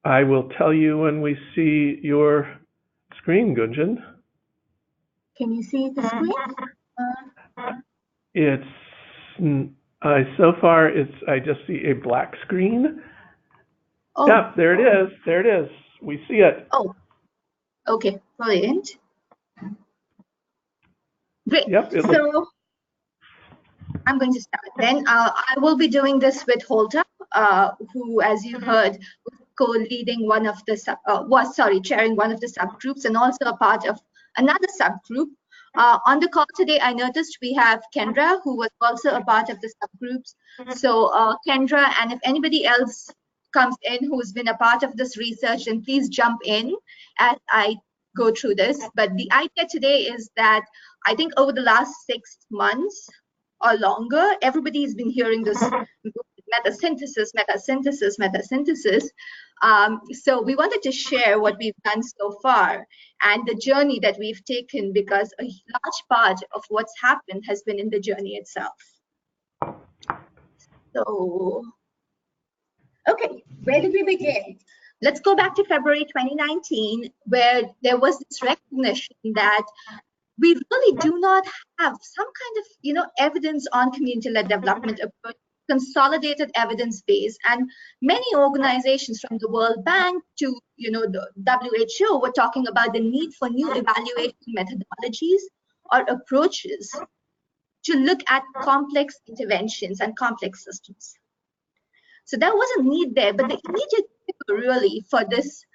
I will tell you when we see your screen, Gunjan. Can you see the screen? It's so far I just see a black screen. Oh. Yep, there it is. There it is. We see it. Oh, okay, brilliant. Great. Yep. So I'm going to start then. I will be doing this with Holta, who, as you heard, was co-leading one of the chairing one of the subgroups and also a part of another subgroup. On the call today, I noticed we have Kendra, who was also a part of the subgroups. So Kendra, and if anybody else comes in who's been a part of this research, then please jump in as I go through this. But the idea today is that I think over the last 6 months or longer, everybody's been hearing this meta-synthesis. So we wanted to share what we've done so far and the journey that we've taken, because a large part of what's happened has been in the journey itself. So, okay, where did we begin? Let's go back to February 2019, where there was this recognition that we really do not have some kind of, evidence on community-led development approach, consolidated evidence base, and many organizations from the World Bank to, the WHO were talking about the need for new evaluation methodologies or approaches to look at complex interventions and complex systems. So there was a need there, but the immediate trigger really for this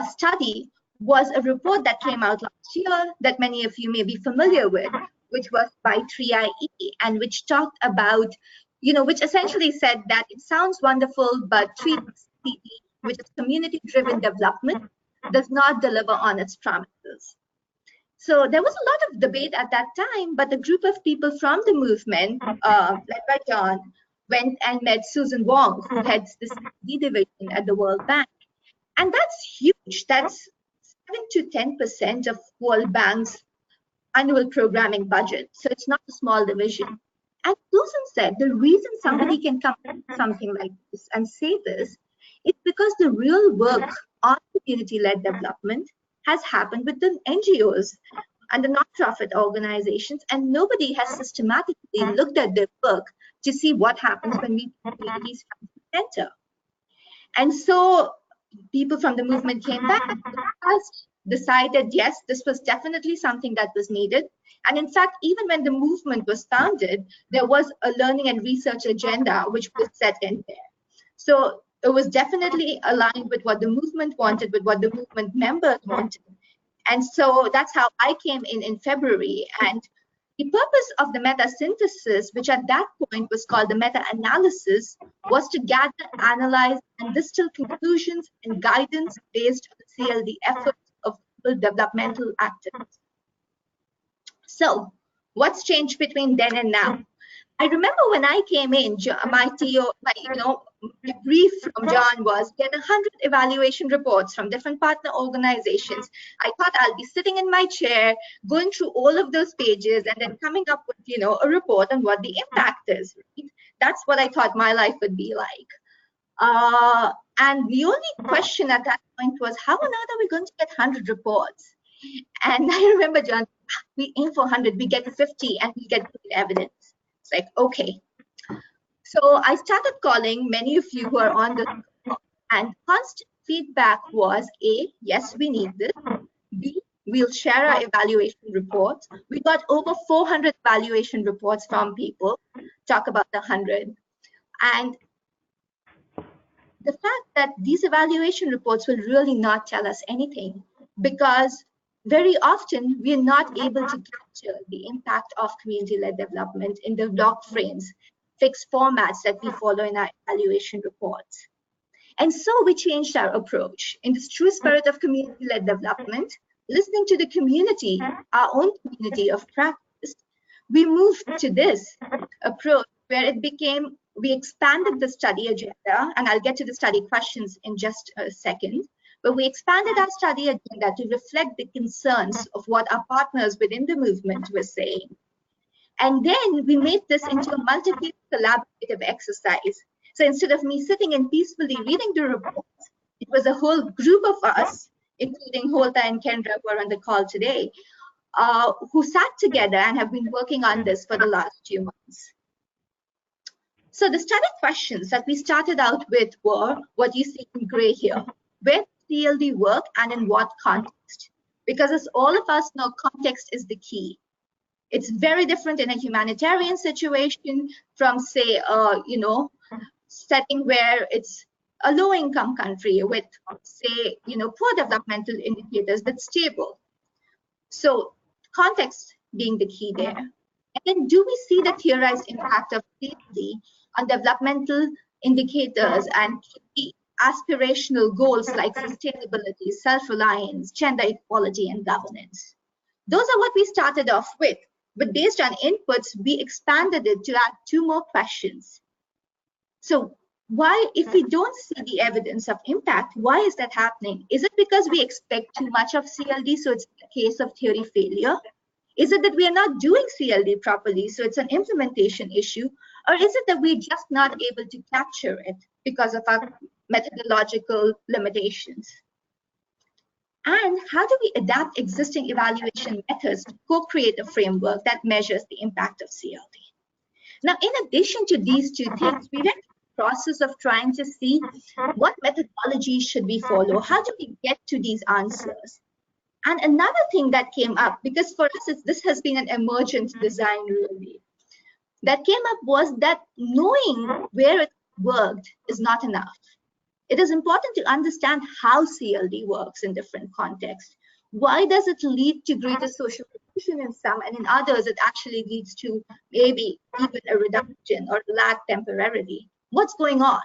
study was a report that came out last year that many of you may be familiar with, which was by 3IE, and which talked about, which essentially said that it sounds wonderful, but 3CD, which is community-driven development, does not deliver on its promises. So there was a lot of debate at that time, but a group of people from the movement, led by John, went and met Susan Wong, who heads the CLD division at the World Bank. And that's huge. That's 7 to 10% of World Bank's annual programming budget. So it's not a small division. And Susan said the reason somebody can come to something like this and say this is because the real work on community-led development has happened with the NGOs and the non-profit organizations, and nobody has systematically looked at their work to see what happens when we put communities front and center. And so people from the movement came back, decided, yes, this was definitely something that was needed. And in fact, even when the movement was founded, there was a learning and research agenda which was set in there. So it was definitely aligned with what the movement wanted, with what the movement members wanted. And so that's how I came in February. And the purpose of the meta-synthesis, which at that point was called the meta-analysis, was to gather, analyze, and distill conclusions and guidance based on the CLD efforts of developmental activists. So what's changed between then and now? I remember when I came in, my brief from John was get 100 evaluation reports from different partner organizations. I thought I'll be sitting in my chair, going through all of those pages and then coming up with, a report on what the impact is. Right? That's what I thought my life would be like. And the only question at that point was, how on earth are we going to get 100 reports? And I remember, John, we aim for 100, we get 50, and we get good evidence. It's like, okay. So I started calling many of you who are on the call, and constant feedback was A, yes, we need this. B, we'll share our evaluation reports. We got over 400 evaluation reports from people. Talk about the 100. And the fact that these evaluation reports will really not tell us anything, because very often we are not able to capture the impact of community-led development in the doc frames, fixed formats that we follow in our evaluation reports. And so we changed our approach. In this true spirit of community-led development, listening to the community, our own community of practice, we moved to this approach where it became, we expanded the study agenda, and I'll get to the study questions in just a second, but we expanded our study agenda to reflect the concerns of what our partners within the movement were saying. And then we made this into a multi-phase collaborative exercise. So instead of me sitting and peacefully reading the reports, It was a whole group of us, including Holta and Kendra, who are on the call today, who sat together and have been working on this for the last few months. So the study questions that we started out with were what you see in gray here. Where does CLD work and in what context? Because as all of us know, context is the key. It's very different in a humanitarian situation from, say, setting where it's a low-income country with, say, poor developmental indicators that's stable. So context being the key there. And then do we see the theorized impact of CLD on developmental indicators and key aspirational goals like sustainability, self-reliance, gender equality, and governance? Those are what we started off with. But based on inputs, we expanded it to add 2 more questions. So why, if we don't see the evidence of impact, why is that happening? Is it because we expect too much of CLD, so it's a case of theory failure? Is it that we are not doing CLD properly, so it's an implementation issue? Or is it that we're just not able to capture it because of our methodological limitations? And how do we adapt existing evaluation methods to co-create a framework that measures the impact of CLD? Now, in addition to these 2 things, we went through the process of trying to see what methodology should we follow? How do we get to these answers? And another thing that came up, because for us, this has been an emergent design really, that came up was that knowing where it worked is not enough. It is important to understand how CLD works in different contexts. Why does it lead to greater social cohesion in some, and in others it actually leads to maybe even a reduction or lack temporarily? What's going on?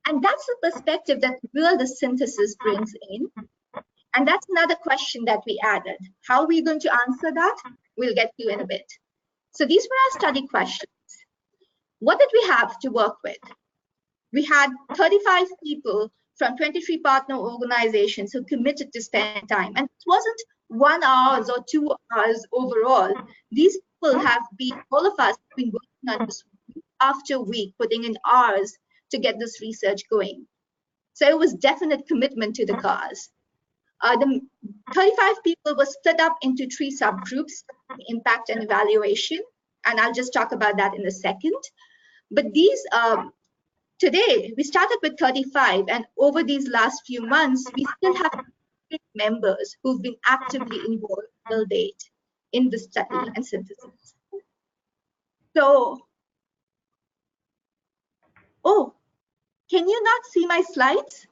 And that's the perspective that the synthesis brings in. And that's another question that we added. How are we going to answer that? We'll get to in a bit. So these were our study questions. What did we have to work with? We had 35 people from 23 partner organizations who committed to spend time. And it wasn't 1 hour or 2 hours overall. These people have been, all of us have been working on this week after week, putting in hours to get this research going. So it was definite commitment to the cause. The 35 people were split up into 3 subgroups, impact and evaluation. And I'll just talk about that in a second. But these, today, we started with 35, and over these last few months, we still have members who've been actively involved till date in the study and synthesis. So, oh, can you not see my slides?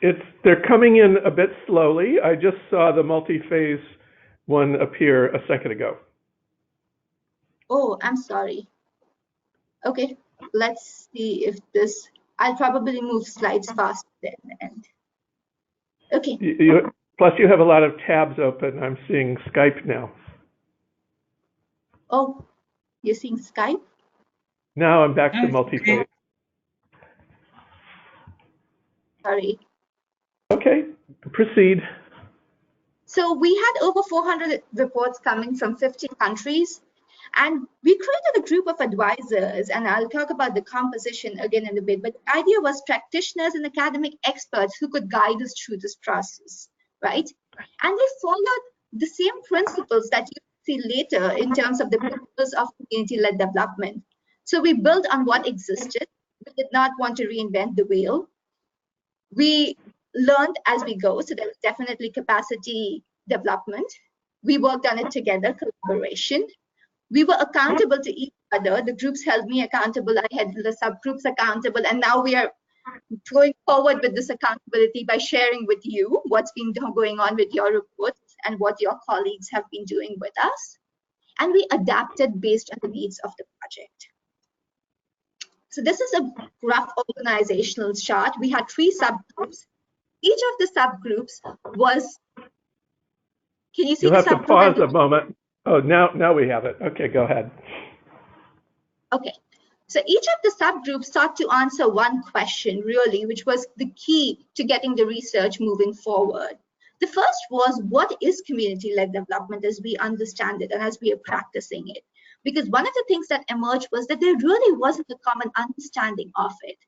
They're coming in a bit slowly. I just saw the multi-phase one appear a second ago. Oh, I'm sorry. Okay, let's see if this, I'll probably move slides faster than the end. Okay. Plus you have a lot of tabs open. I'm seeing Skype now. Oh, you're seeing Skype? Now I'm back to multi-phase. Sorry. Okay, proceed. So we had over 400 reports coming from 50 countries, and we created a group of advisors, and I'll talk about the composition again in a bit, but the idea was practitioners and academic experts who could guide us through this process, right? And we followed the same principles that you see later in terms of the principles of community-led development. So we built on what existed. We did not want to reinvent the wheel. We learned as we go, so there was definitely capacity development. We worked on it together, collaboration. We were accountable to each other. The groups held me accountable. I had the subgroups accountable. And now we are going forward with this accountability by sharing with you what's been going on with your reports and what your colleagues have been doing with us. And we adapted based on the needs of the project. So this is a rough organizational chart. We had 3 subgroups. Each of the subgroups was, can you see You'll the have to pause a moment. Oh, now we have it. Okay, go ahead. Okay, so each of the subgroups sought to answer one question, really, which was the key to getting the research moving forward. The first was, what is community-led development as we understand it and as we are practicing it? Because one of the things that emerged was that there really wasn't a common understanding of it.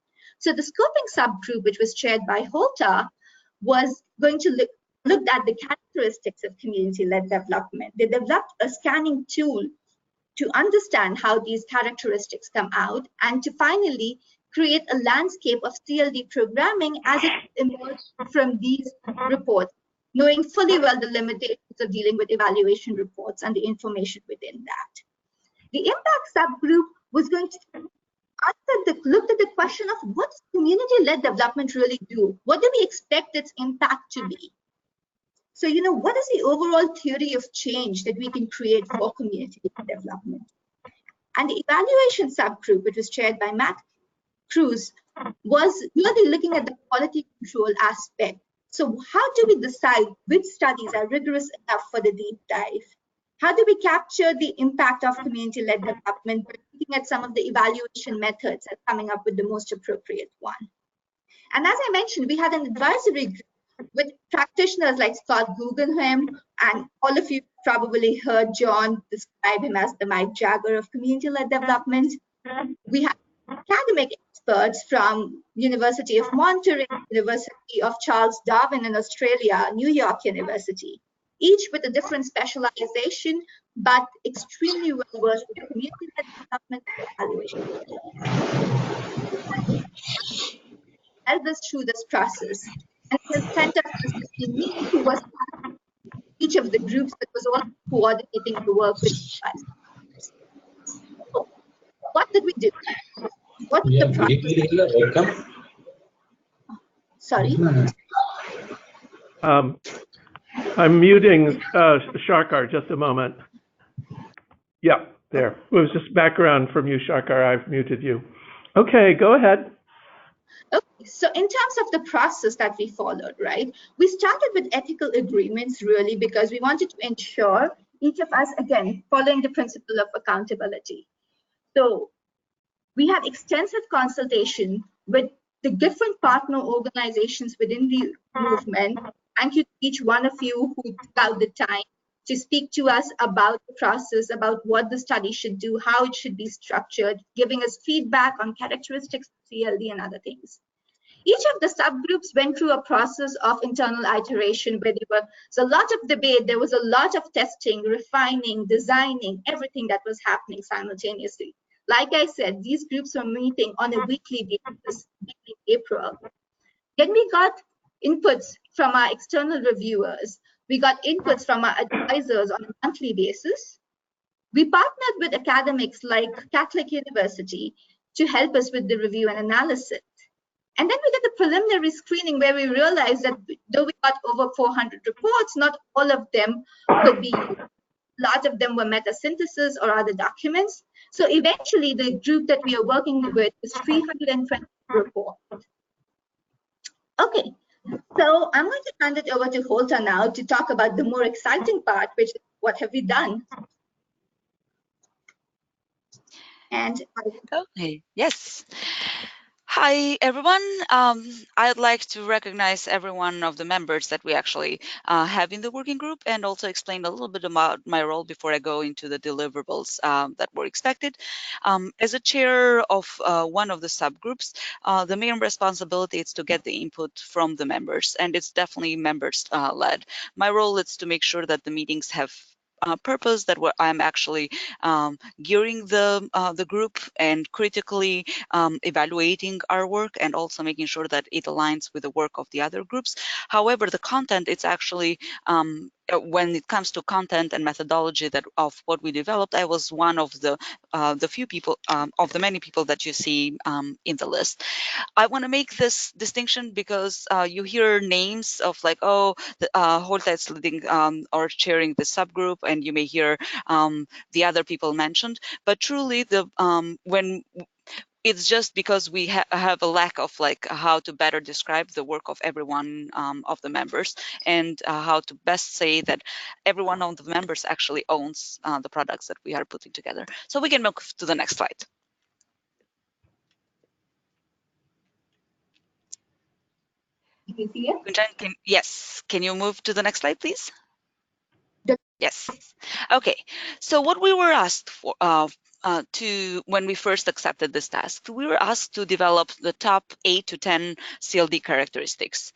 So the scoping subgroup, which was chaired by Holta, was going to look at the characteristics of community-led development. They developed a scanning tool to understand how these characteristics come out and to finally create a landscape of CLD programming as it emerged from these reports, knowing fully well the limitations of dealing with evaluation reports and the information within that. The impact subgroup was going to look at the question of what does community-led development really do? What do we expect its impact to be? So, what is the overall theory of change that we can create for community development? And the evaluation subgroup, which was chaired by Matt Cruz, was really looking at the quality control aspect. So how do we decide which studies are rigorous enough for the deep dive? How do we capture the impact of community-led development by looking at some of the evaluation methods and coming up with the most appropriate one? And as I mentioned, we had an advisory group with practitioners like Scott Guggenheim, and all of you probably heard John describe him as the Mike Jagger of community-led development. We had academic experts from University of Monterey, University of Charles Darwin in Australia, New York University, each with a different specialization, but extremely well versed with community-led development evaluation. Helped us through this process. And the Center for Assisting Me, who was each of the groups that was also coordinating the work with us. So, what did we do? What was the process? Sorry? I'm muting Sharkar, just a moment. Yeah, there. It was just background from you, Sharkar. I've muted you. Okay, go ahead. Okay, so in terms of the process that we followed, right, we started with ethical agreements really because we wanted to ensure each of us, again, following the principle of accountability. So we had extensive consultation with the different partner organizations within the movement. Thank you to each one of you who took out the time to speak to us about the process, about what the study should do, how it should be structured, giving us feedback on characteristics of CLD and other things. Each of the subgroups went through a process of internal iteration where there was a lot of debate, there was a lot of testing, refining, designing, everything that was happening simultaneously. Like I said, these groups were meeting on a weekly basis in April. Then we got inputs from our external reviewers. We got inputs from our advisors on a monthly basis. We partnered with academics like Catholic University to help us with the review and analysis. And then we did the preliminary screening where we realized that though we got over 400 reports, not all of them could be used. A lot of them were meta-synthesis or other documents. So eventually the group that we are working with is 320 reports. Okay, so I'm going to hand it over to Holta now to talk about the more exciting part, which is what have we done? And okay, yes. Hi, everyone. I'd like to recognize every one of the members that we actually have in the working group and also explain a little bit about my role before I go into the deliverables that were expected. As a chair of one of the subgroups, the main responsibility is to get the input from the members, and it's definitely members-led. My role is to make sure that the meetings have purpose, that I'm actually gearing the group and critically evaluating our work and also making sure that it aligns with the work of the other groups. However, the content, it's actually when it comes to content and methodology of what we developed, I was one of the few people, of the many people that you see in the list. I want to make this distinction because you hear names of like, oh, Holta is leading or chairing the subgroup, and you may hear the other people mentioned, but truly when it's just because we have a lack of like how to better describe the work of every one of the members and how to best say that every one of the members actually owns the products that we are putting together. So we can move to the next slide. Gunjan, yes, can you move to the next slide, please? Yes. Okay. So what we were asked for when we first accepted this task, we were asked to develop the top 8 to 10 CLD characteristics.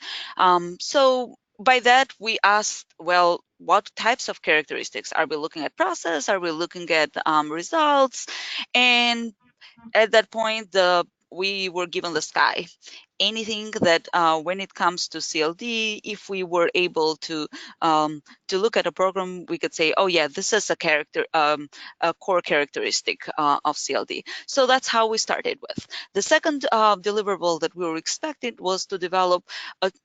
So by that, we asked, well, what types of characteristics? Are we looking at process? Are we looking at results? And at that point, we were given the sky. Anything that when it comes to CLD, if we were able to look at a program, we could say, oh yeah, this is a core characteristic of CLD. So that's how we started with. The second deliverable that we were expected was to develop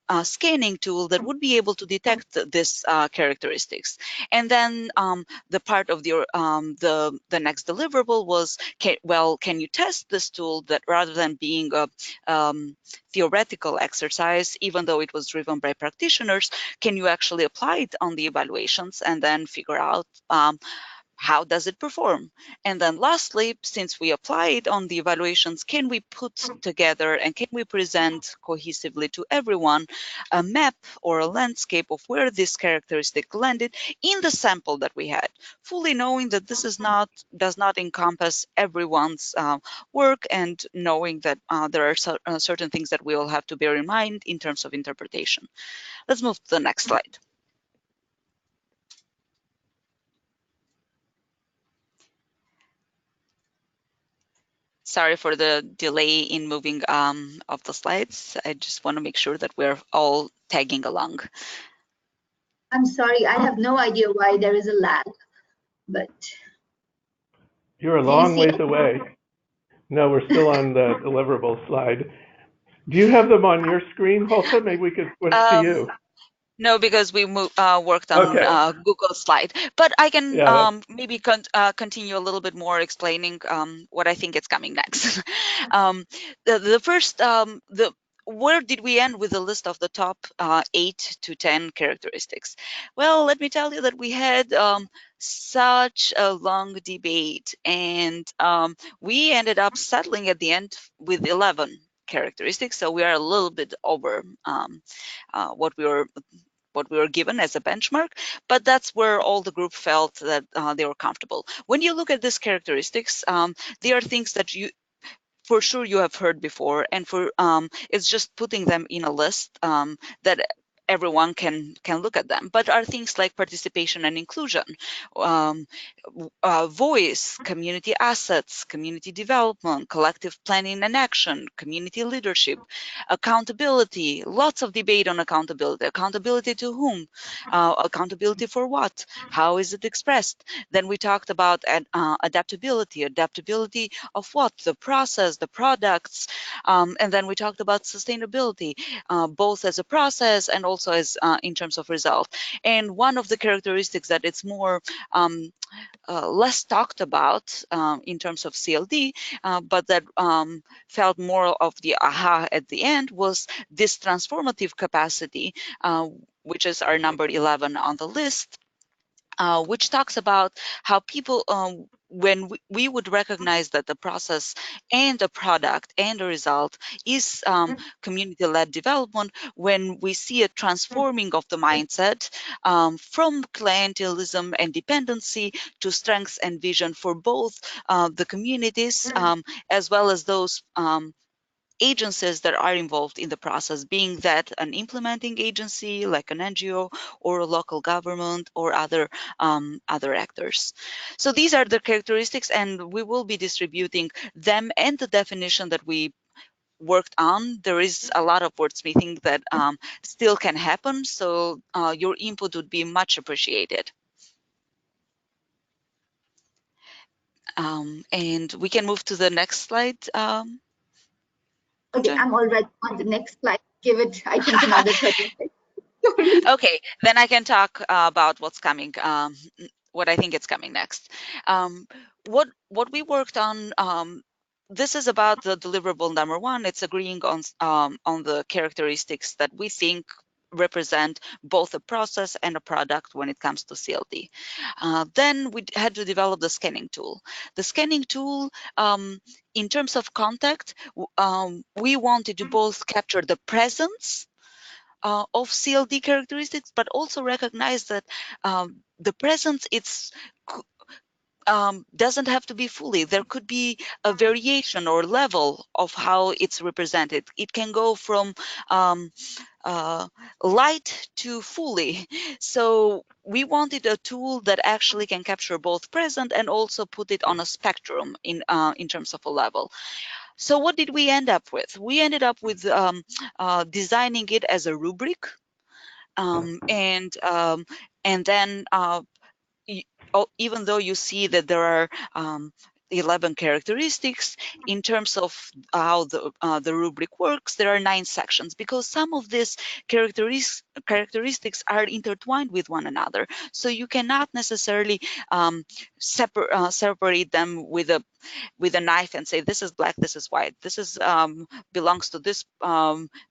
a scanning tool that would be able to detect these characteristics. And then the part of the next deliverable was, can you test this tool that rather than being a theoretical exercise, even though it was driven by practitioners, can you actually apply it on the evaluations and then figure out how does it perform? And then lastly, since we apply it on the evaluations, can we put together and can we present cohesively to everyone a map or a landscape of where this characteristic landed in the sample that we had, fully knowing that this does not encompass everyone's work, and knowing that there are certain things that we all have to bear in mind in terms of interpretation. Let's move to the next slide. Sorry for the delay in moving of the slides. I just want to make sure that we're all tagging along. I'm sorry, I have no idea why there is a lag, but. You're a long ways away. No, we're still on the deliverable slide. Do you have them on your screen, Holta? Maybe we could switch to you. No, because we worked on Google Slide, but I can maybe continue a little bit more explaining what I think is coming next. The first, where did we end with the list of the top 8 to 10 characteristics? Well, let me tell you that we had such a long debate, and we ended up settling at the end with 11 characteristics. So we are a little bit over what we were given as a benchmark, but that's where all the group felt that they were comfortable. When you look at these characteristics, they are things that for sure you have heard before, and it's just putting them in a list that everyone can look at them, but are things like participation and inclusion, voice, community assets, community development, collective planning and action, community leadership, accountability, lots of debate on accountability. Accountability to whom? Accountability for what? How is it expressed? Then we talked about adaptability. Adaptability of what? The process, the products, and then we talked about sustainability, both as a process and also as in terms of result. And one of the characteristics that it's more less talked about in terms of CLD, but that felt more of the aha at the end, was this transformative capacity, which is our number 11 on the list. Which talks about how people, when we would recognize that the process and a product and a result is community-led development, when we see a transforming of the mindset from clientelism and dependency to strengths and vision for both the communities as well as those agencies that are involved in the process, being that an implementing agency like an NGO or a local government or other actors. So these are the characteristics, and we will be distributing them and the definition that we worked on. There is a lot of wordsmithing that still can happen, so your input would be much appreciated. And we can move to the next slide. Okay, I'm already on the next slide. Give it, I think, another 30 seconds. Okay, then I can talk about what's coming, what I think is coming next. What we worked on, this is about the deliverable number 1. It's agreeing on the characteristics that we think represent both a process and a product when it comes to CLD. Then we had to develop the scanning tool. The scanning tool, in terms of context, we wanted to both capture the presence of CLD characteristics, but also recognize that the presence, doesn't have to be fully. There could be a variation or level of how it's represented. It can go from light to fully. So we wanted a tool that actually can capture both present and also put it on a spectrum in terms of a level. So what did we end up with? We ended up with designing it as a rubric, and then even though you see that there are 11 characteristics, in terms of how the rubric works, there are 9 sections, because some of these characteristics are intertwined with one another. So you cannot necessarily separate them with a knife and say this is black, this is white, this is belongs to this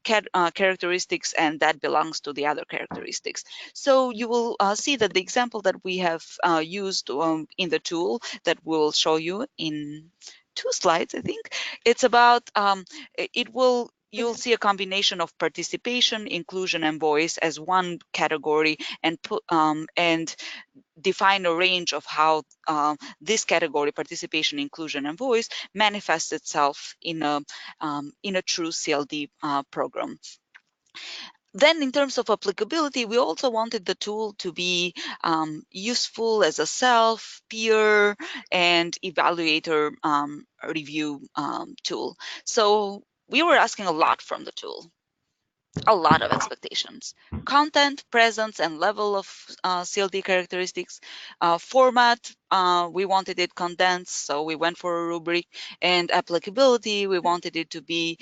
characteristics, and that belongs to the other characteristics. So you will see that the example that we have used in the tool that we'll show you in 2 slides, I think, it's about you'll see a combination of participation, inclusion, and voice as one category, and define a range of how this category, participation, inclusion, and voice, manifests itself in a true CLD program. Then in terms of applicability, we also wanted the tool to be useful as a self, peer, and evaluator review tool. So we were asking a lot from the tool. A lot of expectations: content, presence, and level of CLD characteristics. Format, we wanted it condensed, so we went for a rubric. And applicability, we wanted it to be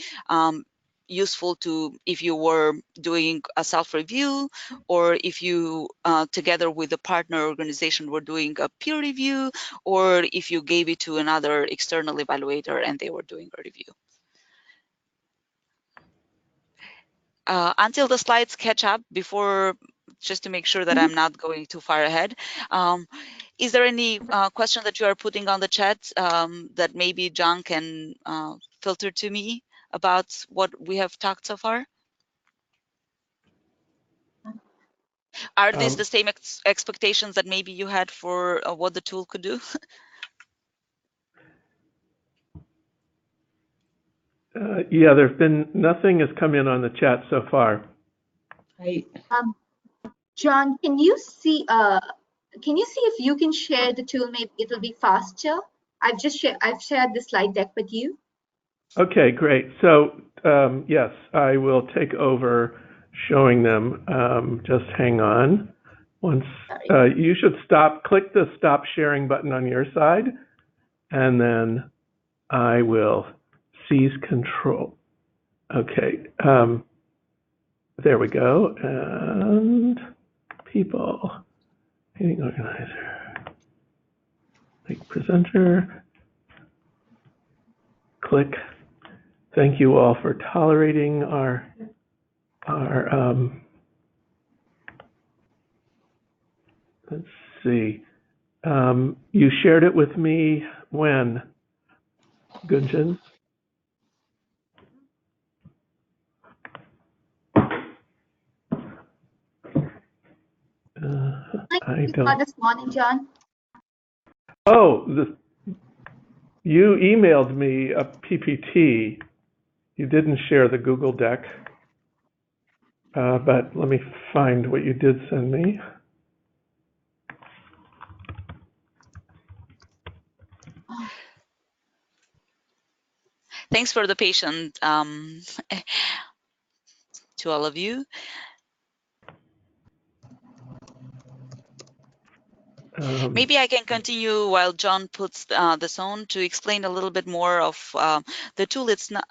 useful to if you were doing a self-review, or if you together with a partner organization were doing a peer review, or if you gave it to another external evaluator and they were doing a review. Until the slides catch up, just to make sure that I'm not going too far ahead, is there any question that you are putting on the chat that maybe John can filter to me about what we have talked so far? Are these the same expectations that maybe you had for what the tool could do? Yeah, there's been nothing has come in on the chat so far. Right. John, can you see if you can share the tool? Maybe it'll be faster. I've shared the slide deck with you. Okay, great. So yes, I will take over showing them. Just hang on. Once you should click the stop sharing button on your side, and then I will seize control. Okay, there we go. And people, meeting organizer, make presenter, click. Thank you all for tolerating our let's see. You shared it with me when, Gunjan? I don't. This morning, John. Oh, you emailed me a PPT. You didn't share the Google Deck, but let me find what you did send me. Thanks for the patience to all of you. Maybe I can continue while John puts this on to explain a little bit more of the tool. It's not.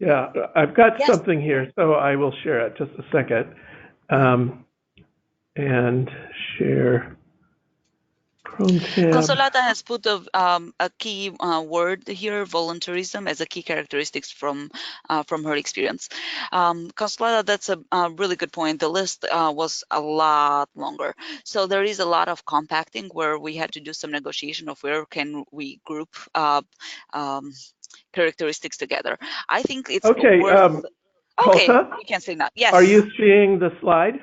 Yeah, I've got Yes. something here, so I will share it. Just a second. And share Chrome tab. Consolata has put a key word here, voluntarism, as a key characteristics from her experience. Consolata, that's a really good point. The list was a lot longer. So there is a lot of compacting where we had to do some negotiation of where can we group characteristics together. I think it's okay. worth... Okay, Holta, we can say that. Yes. Are you seeing the slide?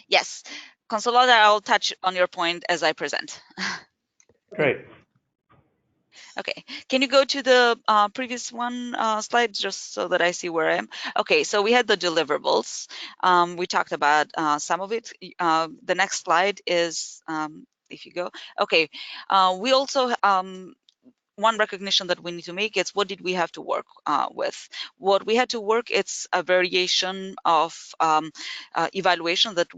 Yes. Consolata, I'll touch on your point as I present. Great. Okay, can you go to the previous one slide just so that I see where I am? Okay, so we had the deliverables. We talked about some of it. The next slide is, if you go, okay, we also one recognition that we need to make is what did we have to work with? What we had to work, it's a variation of evaluation that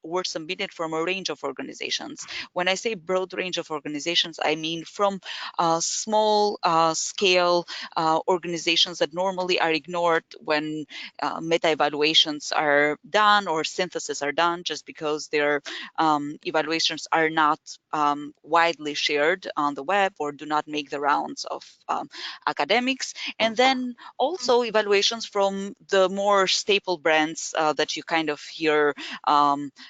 were submitted from a range of organizations. When I say broad range of organizations, I mean from small scale organizations that normally are ignored when meta evaluations are done or synthesis are done, just because their evaluations are not widely shared on the web or do not make the rounds of academics. And then also evaluations from the more staple brands that you kind of hear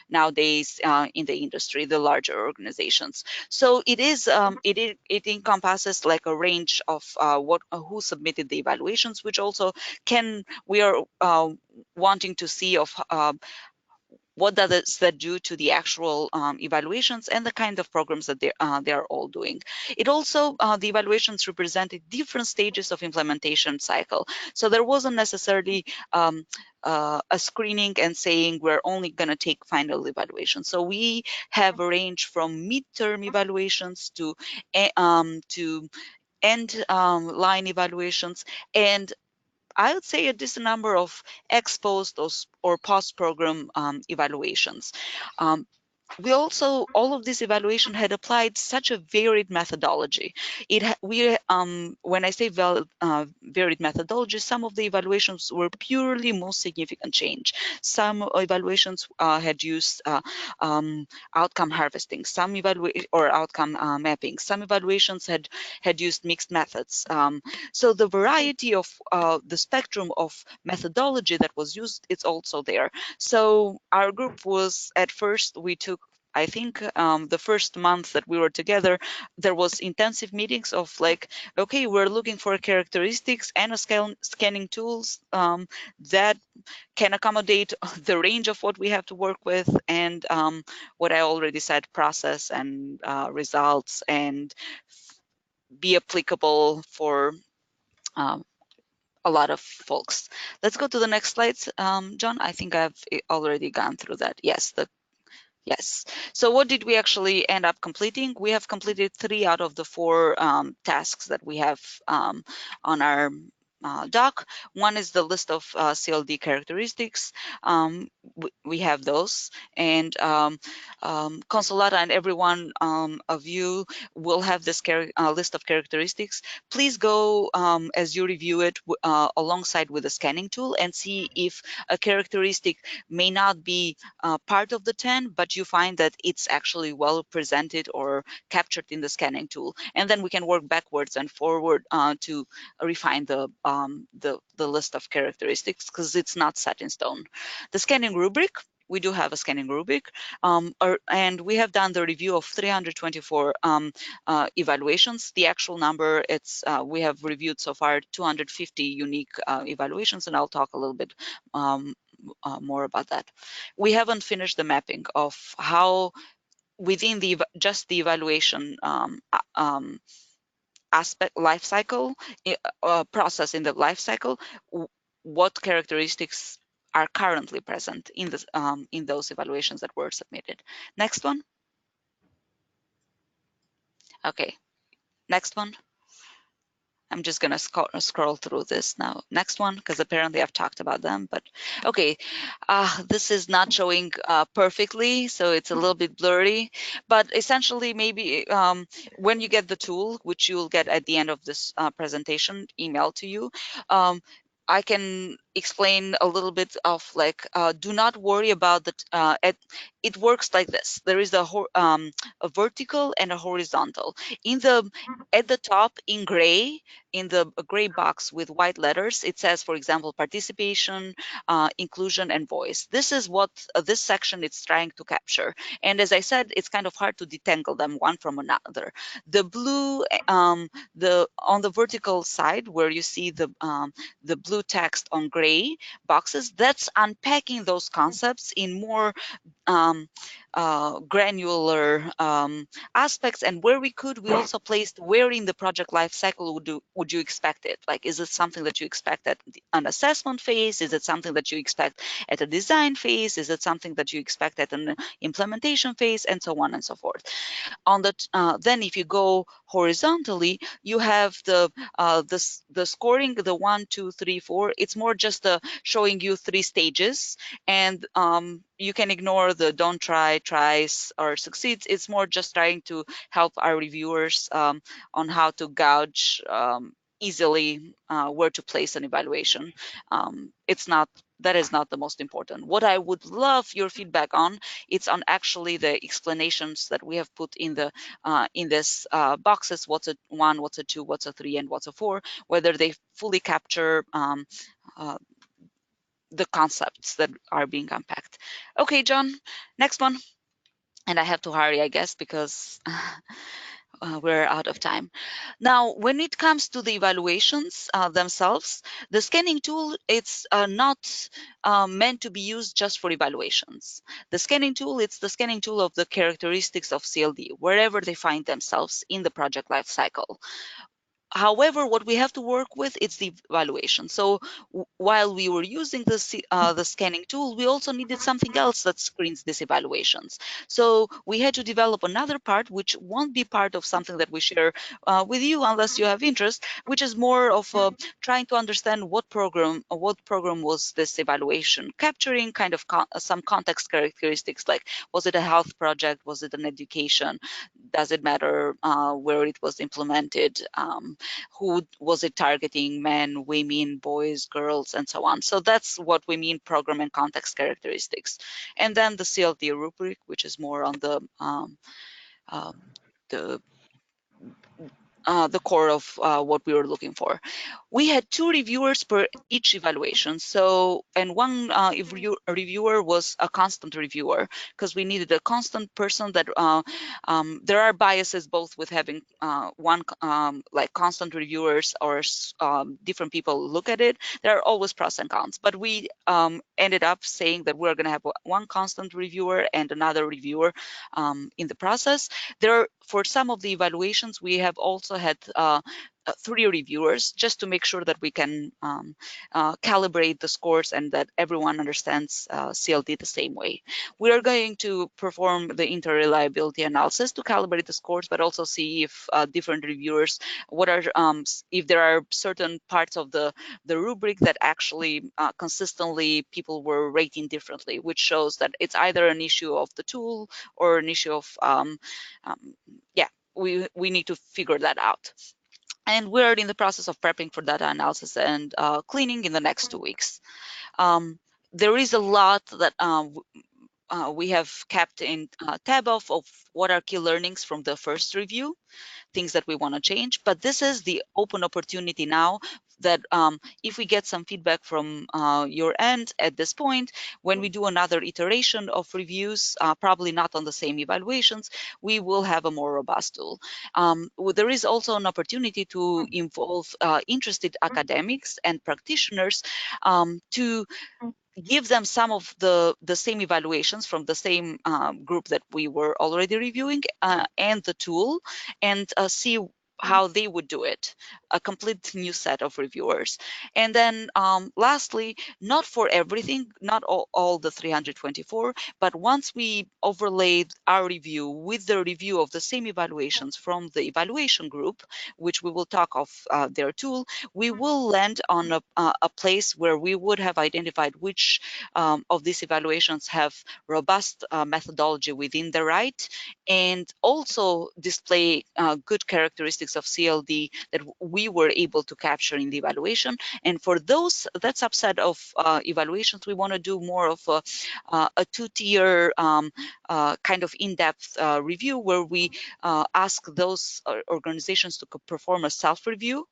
nowadays in the industry, the larger organizations. So it encompasses like a range of who submitted the evaluations, which also we are wanting to see of what does that do to the actual evaluations and the kind of programs that they are all doing. It also, the evaluations represented different stages of implementation cycle. So there wasn't necessarily a screening and saying we're only going to take final evaluation. So we have a range from midterm evaluations to end line evaluations, and I would say a decent number of ex post or post program evaluations. We also, all of this evaluation had applied such a varied methodology. When I say varied methodology, some of the evaluations were purely most significant change. Some evaluations had used outcome harvesting, some outcome mapping. Some evaluations had used mixed methods. So the variety of the spectrum of methodology that was used, it's also there. So our group was, at first, we took, I think the first month that we were together, there was intensive meetings of like, okay, we're looking for characteristics and scanning tools that can accommodate the range of what we have to work with, and what I already said, process and results, and be applicable for a lot of folks. Let's go to the next slides, John. I think I've already gone through that. Yes. So what did we actually end up completing? We have completed 3 out of the 4 tasks that we have on our doc. One is the list of CLD characteristics. We have those, and Consolata and everyone of you will have this list of characteristics. Please go as you review it alongside with the scanning tool and see if a characteristic may not be part of the 10, but you find that it's actually well presented or captured in the scanning tool. And then we can work backwards and forward to refine the list of characteristics, because it's not set in stone. The scanning rubric, we do have a scanning rubric, and we have done the review of 324 evaluations. The actual number, we have reviewed so far 250 unique evaluations, and I'll talk a little bit more about that. We haven't finished the mapping of how within just the evaluation aspect life cycle process in the life cycle, what characteristics are currently present in this in those evaluations that were submitted. Next one. Okay, next one. I'm just gonna scroll through this now. Next one, because apparently I've talked about them, but okay. This is not showing perfectly, so it's a little bit blurry, but essentially maybe when you get the tool, which you'll get at the end of this presentation, emailed to you, I can explain a little bit of like, do not worry about that. It works like this. There is a vertical and a horizontal. At the top in gray, in the gray box with white letters, it says, for example, participation, inclusion, and voice. This is what this section is trying to capture. And as I said, it's kind of hard to detangle them one from another. The blue, on the vertical side where you see the blue text on gray boxes, that's unpacking those concepts in more granular aspects, and where we could, we also placed where in the project life cycle would you expect it? Like, is it something that you expect at an assessment phase? Is it something that you expect at a design phase? Is it something that you expect at an implementation phase, and so on and so forth? On the then if you go horizontally, you have the scoring, the 1, 2, 3, 4. It's more just showing you 3 stages, and you can ignore the don't try, tries, or succeeds. It's more just trying to help our reviewers on how to gauge easily where to place an evaluation. That is not the most important. What I would love your feedback on, it's on actually the explanations that we have put in the in this boxes. What's a 1, what's a 2, what's a 3, and what's a 4, whether they fully capture the concepts that are being unpacked. Okay, John, next one. And I have to hurry, I guess, because we're out of time. Now, when it comes to the evaluations themselves, the scanning tool, it's not meant to be used just for evaluations. The scanning tool, it's the scanning tool of the characteristics of CLD, wherever they find themselves in the project lifecycle. However, what we have to work with is the evaluation. So while we were using the scanning tool, we also needed something else that screens these evaluations. So we had to develop another part, which won't be part of something that we share with you unless you have interest, which is more of trying to understand what program was this evaluation capturing, kind of some context characteristics, like was it a health project, was it an education, does it matter where it was implemented, who was it targeting, men, women, boys, girls, and so on. So that's what we mean program and context characteristics. And then the CLD rubric, which is more on the core of what we were looking for. We had 2 reviewers per each evaluation. So, and one reviewer was a constant reviewer, because we needed a constant person that there are biases both with having like constant reviewers or different people look at it. There are always pros and cons, but we ended up saying that we're going to have one constant reviewer and another reviewer in the process. For some of the evaluations, we have also had 3 reviewers, just to make sure that we can calibrate the scores and that everyone understands CLD the same way. We are going to perform the interreliability analysis to calibrate the scores, but also see if different reviewers, if there are certain parts of the rubric that actually consistently people were rating differently, which shows that it's either an issue of the tool or an issue of yeah, we need to figure that out. And we're in the process of prepping for data analysis and cleaning in the next 2 weeks. There is a lot that we have kept in tab of what are key learnings from the first review, things that we want to change. But this is the open opportunity now that if we get some feedback from your end at this point, when we do another iteration of reviews, probably not on the same evaluations, we will have a more robust tool. There is also an opportunity to involve interested academics and practitioners to give them some of the same evaluations from the same group that we were already reviewing and the tool, and see how they would do it, a complete new set of reviewers. And then lastly, not for everything, not all the 324, but once we overlaid our review with the review of the same evaluations from the evaluation group, which we will talk of their tool, we will land on a place where we would have identified which of these evaluations have robust methodology within the right, and also display good characteristics of CLD that we were able to capture in the evaluation. And for that subset of evaluations, we want to do more of a 2-tier kind of in-depth review, where we ask those organizations to perform a self-review,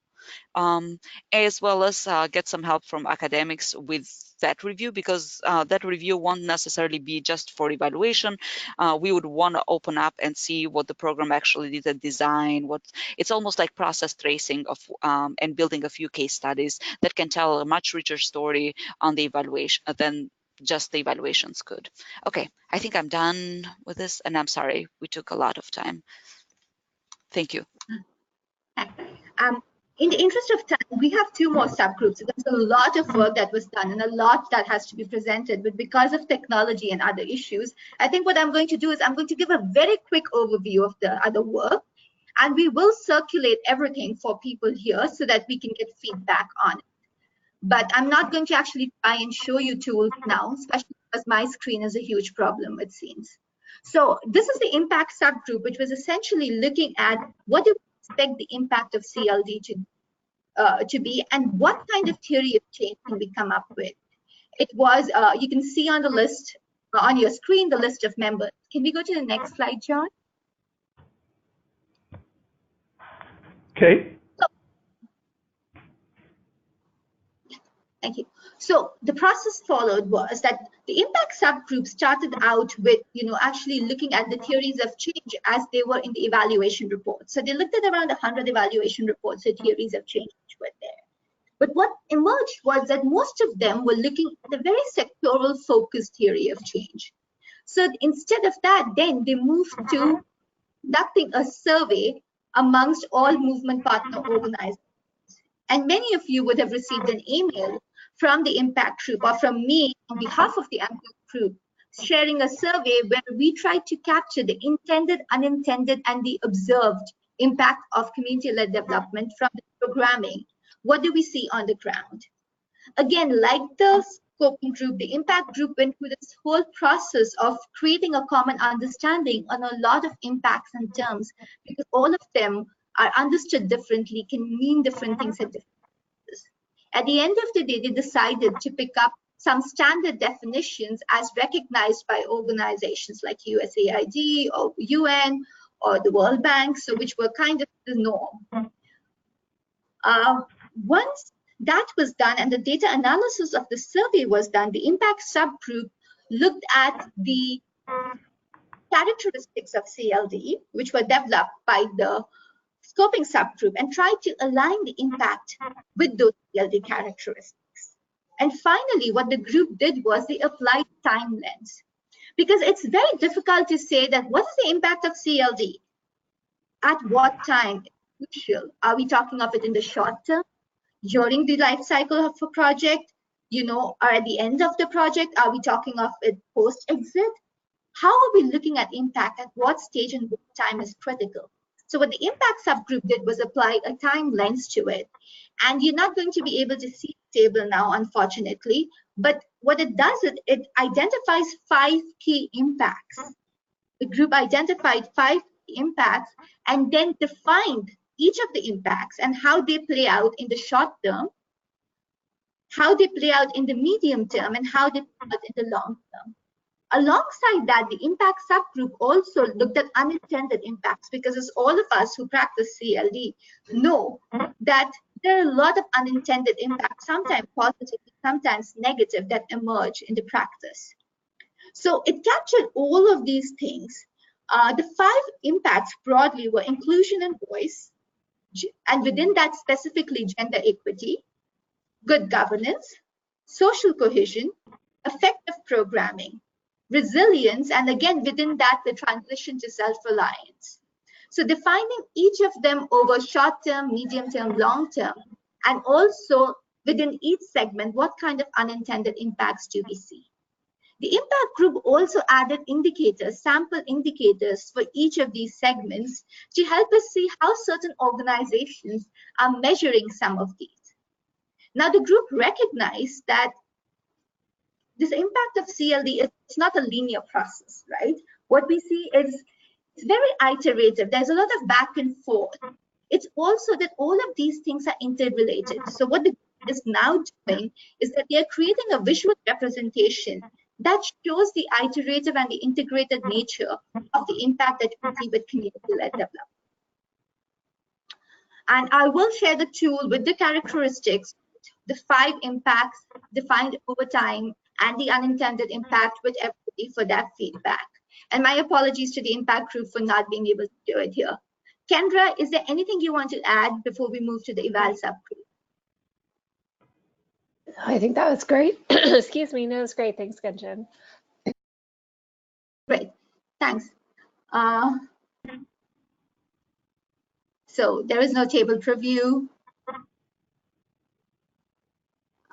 as well as get some help from academics with that review, because that review won't necessarily be just for evaluation. We would want to open up and see what the program actually did at design. It's almost like process tracing of and building a few case studies that can tell a much richer story on the evaluation than just the evaluations could. Okay, I think I'm done with this, and I'm sorry we took a lot of time. Thank you. In the interest of time, we have 2 more subgroups. There's a lot of work that was done and a lot that has to be presented, but because of technology and other issues, I think what I'm going to do is I'm going to give a very quick overview of the other work, and we will circulate everything for people here so that we can get feedback on it. But I'm not going to actually try and show you tools now, especially because my screen is a huge problem, it seems. So this is the impact subgroup, which was essentially looking at what do we expect the impact of CLD to be, and what kind of theory of change can we come up with. It was, you can see on the list, on your screen, the list of members. Can we go to the next slide, John? Okay. Thank you. So the process followed was that the impact subgroup started out with, actually looking at the theories of change as they were in the evaluation report. So they looked at around 100 evaluation reports, the theories of change which were there. But what emerged was that most of them were looking at a very sectoral focused theory of change. So instead of that, then they moved to conducting a survey amongst all movement partner organizations. And many of you would have received an email from the impact group or from me on behalf of the impact group, sharing a survey where we tried to capture the intended, unintended, and the observed impact of community-led development from the programming. What do we see on the ground? Again, like the scoping group, the impact group went through this whole process of creating a common understanding on a lot of impacts and terms, because all of them are understood differently, can mean different things at different places. At the end of the day, they decided to pick up some standard definitions as recognized by organizations like USAID or UN or the World Bank, so which were kind of the norm. Once that was done and the data analysis of the survey was done, the impact subgroup looked at the characteristics of CLD, which were developed by the scoping subgroup, and tried to align the impact with those CLD characteristics. And finally, what the group did was they applied time lens, because it's very difficult to say that what is the impact of CLD? At what time? Crucial. Are we talking of it in the short term, during the life cycle of a project, or at the end of the project? Are we talking of it post-exit? How are we looking at impact? At what stage and what time is critical? So what the impact subgroup did was apply a time lens to it. And you're not going to be able to see the table now, unfortunately, but what it does is it identifies 5 key impacts. The group identified 5 key impacts and then defined each of the impacts and how they play out in the short term, how they play out in the medium term, and how they play out in the long term. Alongside that, the impact subgroup also looked at unintended impacts, because as all of us who practice CLD know that there are a lot of unintended impacts, sometimes positive, sometimes negative, that emerge in the practice. So it captured all of these things. The 5 impacts broadly were inclusion and voice, and within that specifically gender equity, good governance, social cohesion, effective programming, resilience, and again within that the transition to self-reliance. So defining each of them over short-term, medium-term, long-term, and also within each segment, what kind of unintended impacts do we see? The impact group also added indicators, sample indicators for each of these segments to help us see how certain organizations are measuring some of these. Now, the group recognized that this impact of CLD is not a linear process, right? What we see is it's very iterative. There's a lot of back and forth. It's also that all of these things are interrelated. So what the group is now doing is that they are creating a visual representation that shows the iterative and the integrated nature of the impact that we see with community-led development. And I will share the tool with the characteristics, the 5 impacts defined over time, and the unintended impact with everybody for that feedback. And my apologies to the impact group for not being able to do it here. Kendra, is there anything you want to add before we move to the eval subgroup? I think that was great. Excuse me. No, it was great. Thanks, Gunjan. Great, thanks. So there is no table preview.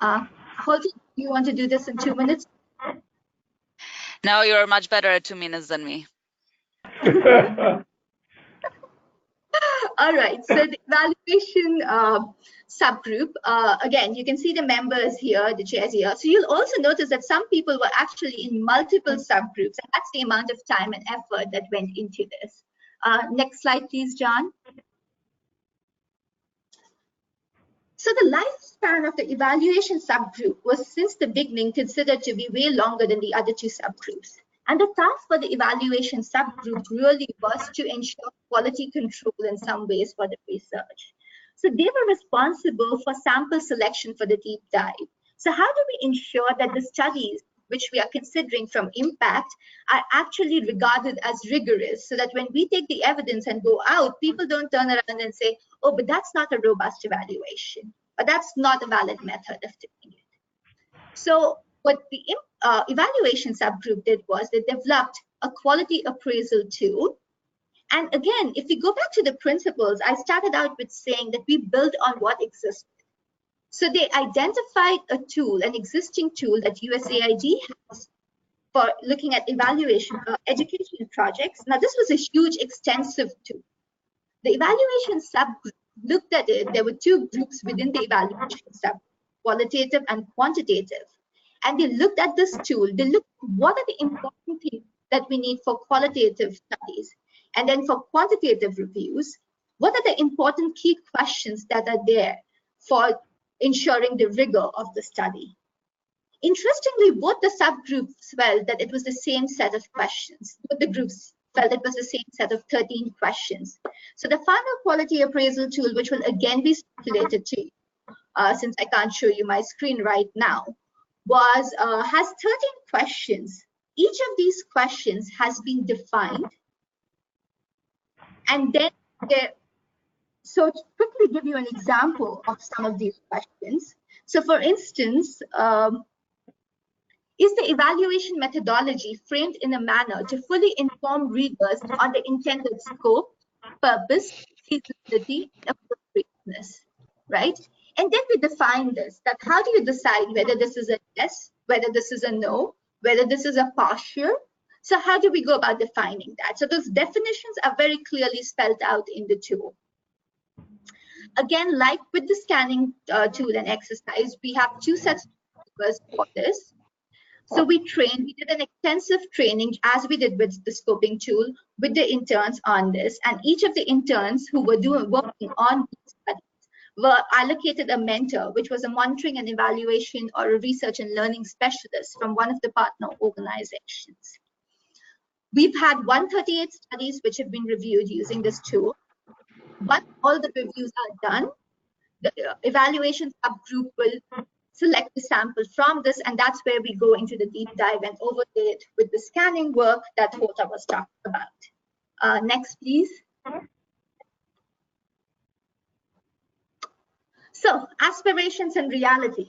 Holta, do you want to do this in 2 minutes? Now you're much better at 2 minutes than me. All right, so the evaluation subgroup, again, you can see the members here, the chairs here. So you'll also notice that some people were actually in multiple subgroups, and that's the amount of time and effort that went into this. Next slide, please, John. So the lifespan of the evaluation subgroup was since the beginning considered to be way longer than the other two subgroups. And the task for the evaluation subgroup really was to ensure quality control in some ways for the research. So they were responsible for sample selection for the deep dive. So how do we ensure that the studies which we are considering from impact are actually regarded as rigorous, so that when we take the evidence and go out, people don't turn around and say, oh, but that's not a robust evaluation, or that's not a valid method of doing it. So what the evaluation subgroup did was they developed a quality appraisal tool. And again, if we go back to the principles, I started out with saying that we build on what exists. So they identified a tool, an existing tool that USAID has for looking at evaluation, education projects. Now, this was a huge, extensive tool. The evaluation subgroup looked at it. There were two groups within the evaluation subgroup, qualitative and quantitative. And they looked at this tool. They looked at what are the important things that we need for qualitative studies. And then for quantitative reviews, what are the important key questions that are there for ensuring the rigor of the study. Interestingly, both the subgroups felt that it was the same set of questions. Both the groups felt it was the same set of 13 questions. So the final quality appraisal tool, which will again be circulated to you, since I can't show you my screen right now, has 13 questions. Each of these questions has been defined. And then so to quickly give you an example of some of these questions. So for instance, is the evaluation methodology framed in a manner to fully inform readers on the intended scope, purpose, feasibility, and appropriateness, right? And then we define this, that how do you decide whether this is a yes, whether this is a no, whether this is a partial? So how do we go about defining that? So those definitions are very clearly spelled out in the tool. Again, like with the scanning tool and exercise, we have two sets of papers for this. So we did an extensive training, as we did with the scoping tool, with the interns on this. And each of the interns who were working on these studies were allocated a mentor, which was a monitoring and evaluation or a research and learning specialist from one of the partner organizations. We've had 138 studies which have been reviewed using this tool. Once all the reviews are done, the evaluation subgroup will select the sample from this, and that's where we go into the deep dive and overlay it with the scanning work that Holta was talking about. Next, please. So, aspirations and reality.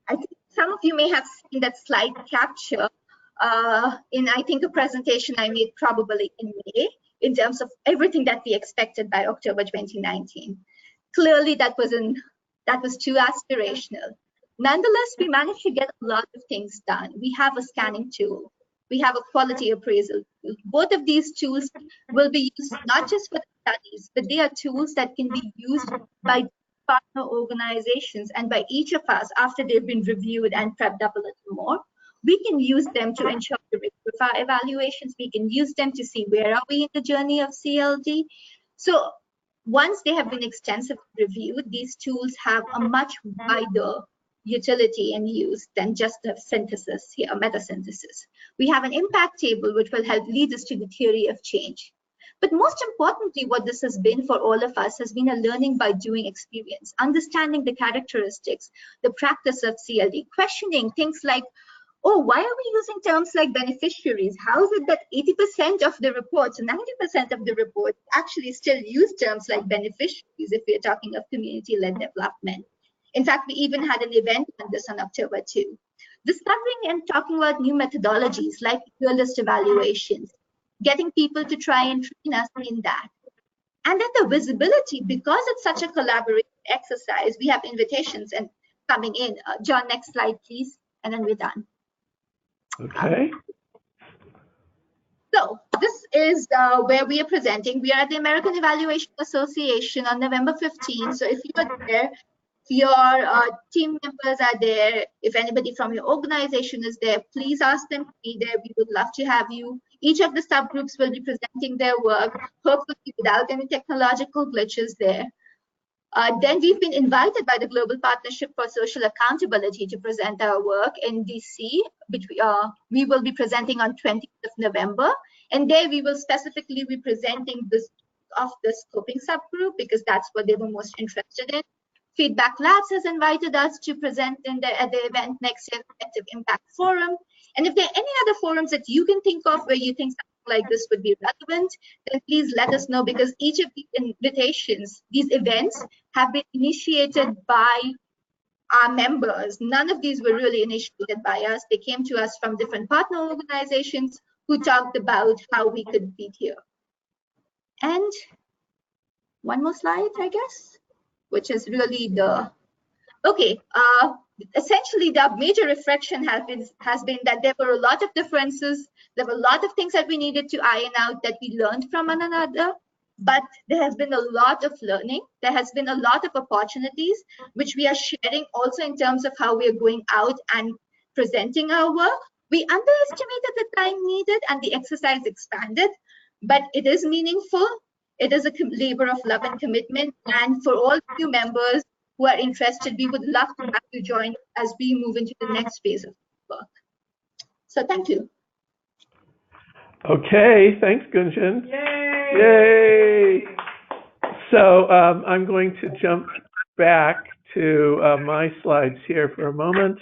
I think some of you may have seen that slide capture in, I think, a presentation I made probably in May, in terms of everything that we expected by October 2019. Clearly, that was too aspirational. Nonetheless, we managed to get a lot of things done. We have a scanning tool. We have a quality appraisal tool. Both of these tools will be used not just for the studies, but they are tools that can be used by partner organizations and by each of us after they've been reviewed and prepped up a little more. We can use them to ensure the rigor of our evaluations. We can use them to see where are we in the journey of CLD. So once they have been extensively reviewed, these tools have a much wider utility and use than just a synthesis here, a meta-synthesis. We have an impact table which will help lead us to the theory of change. But most importantly, what this has been for all of us has been a learning by doing experience, understanding the characteristics, the practice of CLD, questioning things like, oh, why are we using terms like beneficiaries? How is it that 80% of the reports, 90% of the reports actually still use terms like beneficiaries if we're talking of community-led development? In fact, we even had an event on this on October 2. Discovering and talking about new methodologies like realist evaluations, getting people to try and train us in that. And then the visibility, because it's such a collaborative exercise, we have invitations and coming in. John, next slide, please, and then we're done. Okay. So this is where we are presenting. We are at the American Evaluation Association on November 15th. So if you are there, if your team members are there, if anybody from your organization is there, please ask them to be there. We would love to have you. Each of the subgroups will be presenting their work, hopefully without any technological glitches there. Then we've been invited by the Global Partnership for Social Accountability to present our work in DC, which we will be presenting on 20th of November. And there we will specifically be presenting this of the scoping subgroup because that's what they were most interested in. Feedback Labs has invited us to present at the event next year, Collective Impact Forum. And if there are any other forums that you can think of where you think something like this would be relevant, then please let us know, because each of these invitations, these events have been initiated by our members. None of these were really initiated by us. They came to us from different partner organizations who talked about how we could be here. And one more slide, I guess, which is really the, okay, essentially the major reflection has been that there were a lot of differences. There were a lot of things that we needed to iron out that we learned from one another, but there has been a lot of learning. There has been a lot of opportunities, which we are sharing also in terms of how we are going out and presenting our work. We underestimated the time needed and the exercise expanded, but it is meaningful. It is a labor of love and commitment. And for all new members who are interested, we would love to have you join as we move into the next phase of work. So thank you. Okay, thanks, Gunjan. Yay! So I'm going to jump back to my slides here for a moment.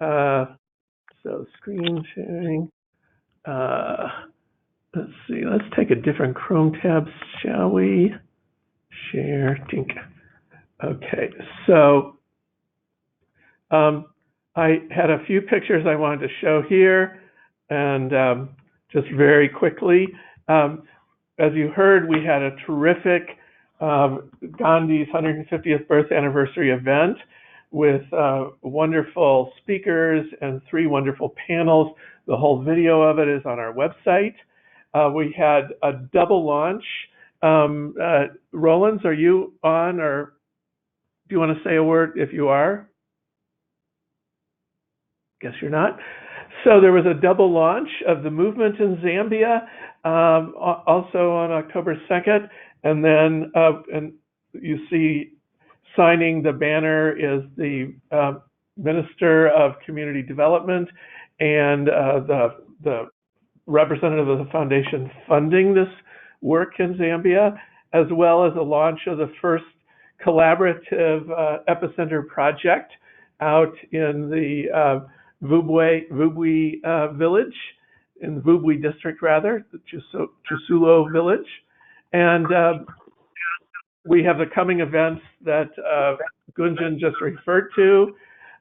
So screen sharing. Let's see, let's take a different Chrome tab, shall we? Share, tink. Okay, so I had a few pictures I wanted to show here, and just very quickly. As you heard, we had a terrific Gandhi's 150th birth anniversary event with wonderful speakers and 3 wonderful panels. The whole video of it is on our website. We had a double launch. Rollins, are you on, or do you want to say a word if you are? Guess you're not. So there was a double launch of the movement in Zambia, also on October 2nd. And then and you see signing the banner is the Minister of Community Development and the representative of the foundation funding this work in Zambia, as well as the launch of the first collaborative epicenter project out in the Vubwi village, in the Vubwi district rather, the Chusulo village. And we have the coming events that Gunjan just referred to,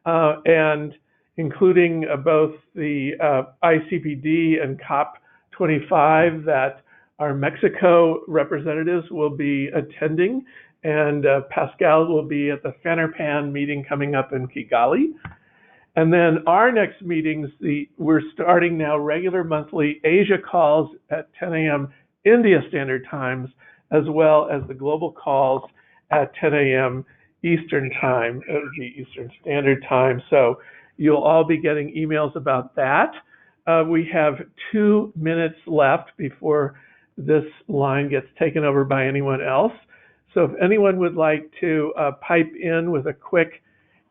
and including both the ICPD and COP25 that our Mexico representatives will be attending, and Pascal will be at the FANERPAN meeting coming up in Kigali. And then our next meetings, we're starting now regular monthly Asia calls at 10 a.m. India Standard Times, as well as the global calls at 10 a.m. Eastern Time, the Eastern Standard Time. So you'll all be getting emails about that. We have 2 minutes left before this line gets taken over by anyone else. So if anyone would like to pipe in with a quick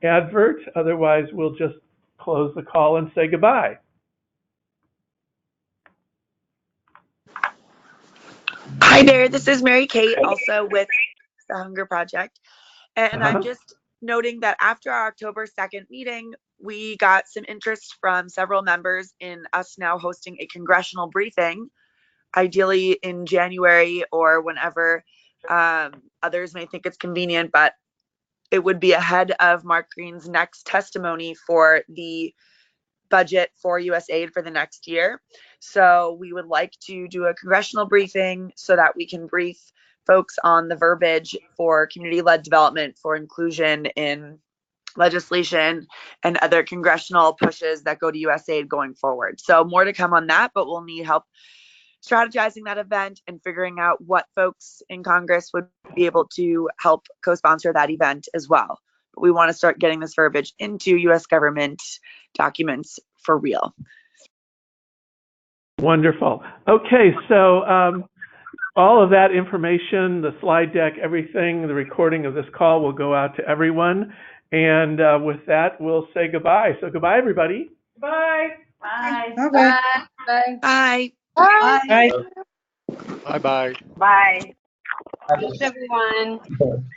advert, otherwise we'll just close the call and say goodbye. Hi there, this is Mary Kate, also with the Hunger Project. And I'm just noting that after our October 2nd meeting, we got some interest from several members in us now hosting a congressional briefing, ideally in January or whenever others may think it's convenient, but it would be ahead of Mark Green's next testimony for the budget for USAID for the next year. So we would like to do a congressional briefing so that we can brief folks on the verbiage for community-led development for inclusion in legislation and other congressional pushes that go to USAID going forward. So more to come on that, but we'll need help strategizing that event and figuring out what folks in Congress would be able to help co-sponsor that event as well. But we want to start getting this verbiage into US government documents for real. Wonderful. Okay, so all of that information, the slide deck, everything, the recording of this call will go out to everyone. And with that, we'll say goodbye. So goodbye, everybody. Bye. Bye. Okay. Bye. Bye. Bye. Bye-bye. Bye. Thanks, everyone.